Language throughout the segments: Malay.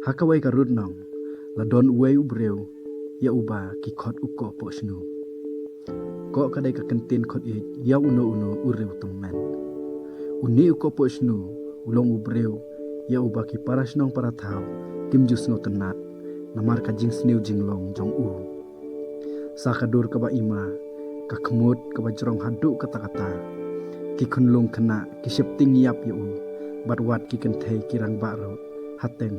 Hakawai karut nong, la don uwei ubreu, ya uba ki khot uko po shnu. Ko kadai ka kentin khot it, ya uno ureu tengmen. Uni uko po shnu, ulong ubreu, ya uba ki paras nong para thau, kim jus no tenat, namar ka jing sniu jing long jong u. Sakadur ka ba ima, ka kemut ka ba jerong haduk kata-kata, ki kunlung kena, ki septing yap ya u, batwat ki kentei kirang baru, hateng.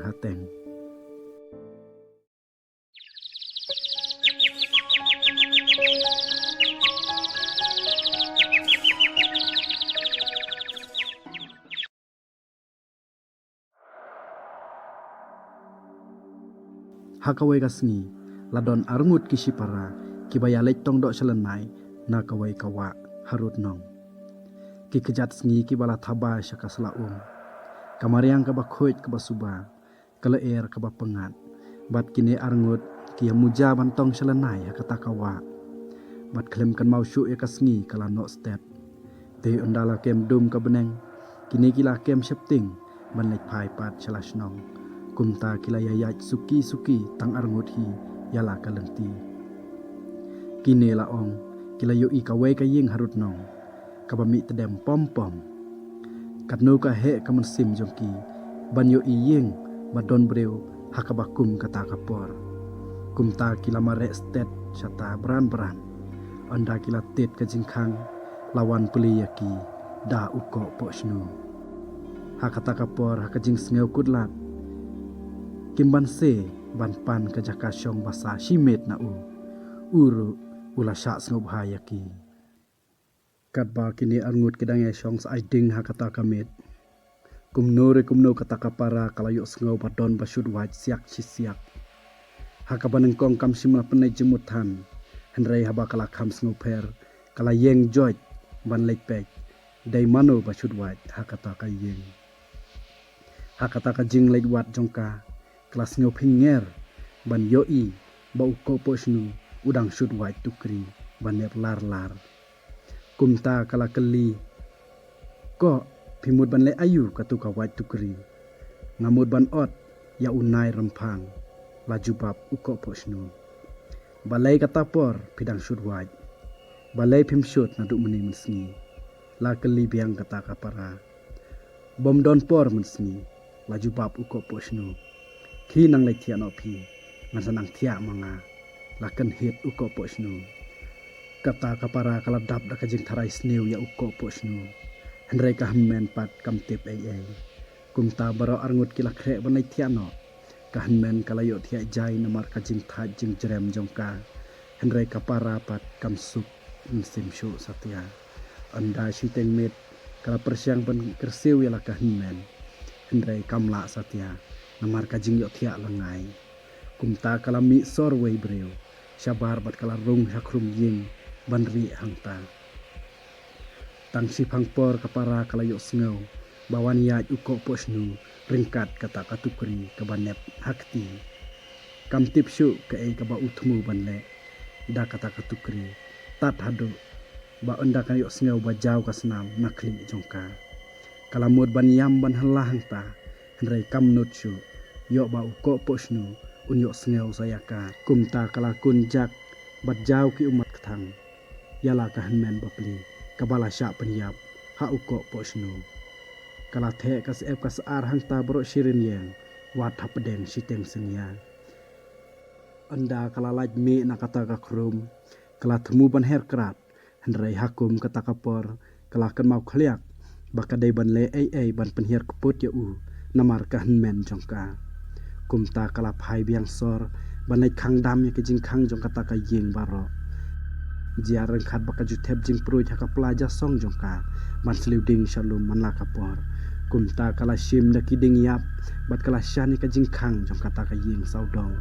Hakawai kasngi, ladon arngut kisipara, kibaya letong dok selenai, na kawai kawa, harut nong. Ki kejat sngi kibala thaba syaka selaung. Kamariang kaba khoit kaba suba, kaleer kaba pengat, bat kini arngut, kia muja bantong selenai hakata kawa. Bat kelemkan mau syuk ya kasngi kala nok step. Te undala kem dum kabeneng, kini kila kem septing, ban lek pai pat selas nong. Kumta kila yayat suki tang arngut hi yala kalenti. Kini la ong kila yo ikawai ka ying harut nong. Kabami tedem pom. Katnu ka he kaman sim jongki. Ban yo iying badon breu hakabakum kata kapor. Kumta kila mare stet syata beran. Anda kila tet ka jingkang lawan peli yaki da uko po shnu. Hakata kapor hakajing sngew kudlat. Kimban se ban pan ke jaka syong basa shimet na u. Uru ula syak sngop hayaki. Katba kini arngut kedang syong sa aiding hakata kamit. Kumno kata kapara kalayuk sngop badon basyud waj siak sisiak. Hakaban engkong kam simla penai jemutan. Henrei haba kala kam sngopher kala yeng joj ban lepek. Dai mano basyud waj hakata ka yeng. Hakata ka jing leit wat jongka. Kelas ngopinger ban yoi bau kopo snu udang syud wai tukri ban nep lar. Kumta kala keli ko pimut ban le ayu katu ka wai tukri. Ngamut ban ot ya unai rempang laju bab ukopo snu. Balai kata por pidang syud wai. Balai pim syud naduk meni mensngi. La keli biang kata kapara. Bom don por mensngi laju bab ukopo snu. Ki nang lai tia no pi, ngan sanang tia manga, lakan hit uko po snu. Kata kapara kala dap da kajing tarai sniu ya uko po snu. Henrei ka hammen pat kam tip ai. Kumta baro arngut kila krek banai tia no. Ka hammen kala yo tia jai namar kajing thaj jing jerem jongka. Henrei kapara pat kam sup nsim syu satya. Anda syiteng met kala persyang ban kersiu ya la ka hammen. Henrei kamla satya. Namar kajing yok tiak lengai. Kumta kala mi sor wei breu. Syabar bat kala rung hakrum ying ban ri hangta. Tang si pangpor kapara kala yok sngau. Bawan yaj uko posnu ringkat kata katukri kabanep hakti. Kam tip syuk ke ei kaba utmu ban le. Da kata katukri tat hadu. Ba enda kan yok sngau ba jau ka senam nakli jongka. Kala mud ban yam ban halah hangta. Henrei kam nut syuk. Yok ba uko posnu unyok sngeu sayaka. Kumta kala kunjak bat jau ki umat ketang. Yala kahanmen bapli kabala syak penyap ha uko posnu. Kala the kas ep kas ar hangta bro shirin yang wat hapedeng siteng senya. Anda kala laj me na kata ka krum kala temu ban herkrat henrei hakum kata kapor kala kan mau khliak bakadai ban le ai ban penhiar keput ya u namar kahanmen jongka. Kumta kala phai biang sor banai khang dam ya ke jing khang jong kata ka yeng baro. Jia reng khat baka jutep jing pruj haka pelaja song jongka ban seliu ding shalom man la kapor. Kumta kala shim da kiding yap bat kala syani ka jing khang jong kata ka yeng saudong.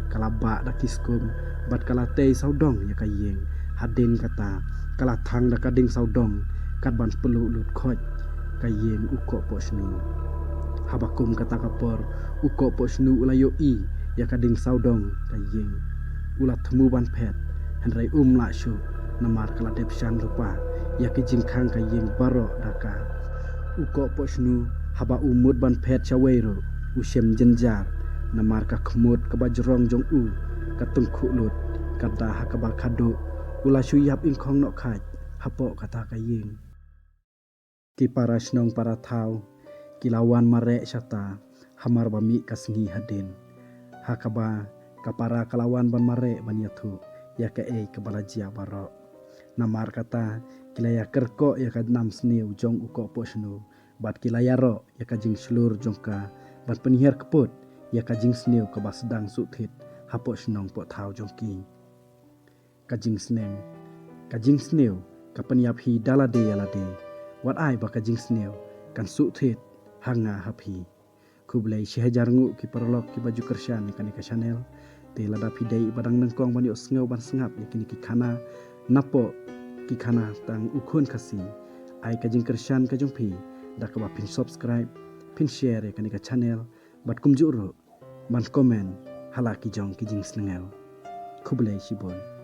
Kala ba da kiskum bat kala tei saudong ya ka yeng. Hadin kata kala thang da ka ding saudong kat ban pelu lut khoj ka yeng uko posnu. Habakum kata kapor uko posnu ulayo i ya kading saudong kayeng ulat temu ban pet henrei la syu namar kala dep syang lupa ya ki jingkhang kayeng baro daka uko posnu haba umud ban pet chawero usem jenjar namar ka khmut ka bajrong jong u ka tungkhu lut ka da ha ka ba khadu ula shuyap ing khong no khaj hapo kata ka ying ki para snong para thau ki lawan mare syata hamar bami kasngi hadin hakaba kapara kalawan ban mare ban yathu ya ka e ka balajia baro namar kata kilaya kerko ya ka nam sniu jong uko posnu bat kilaya ro ya ka jing slur jongka bat penihar keput ya ka jing sniu ka basdang suthit hapo snong po thau jongki ka jing sniu ka peniap hi dalade yalade wat ai ba ka jing sniu kan suthit hanga hapi kublai shehajar ngu ki perlok ki baju kersyan kan ka channel te lada pidai badang nangkong bani osngau ban sengap yakini ki khana napo ki khana tang ukhon khasi ai ka jing kersyan ka jongpi da ka ba pin subscribe pin share kan ka channel bat kumjuro man comment hala ki jong ki jing snengel kublai shibon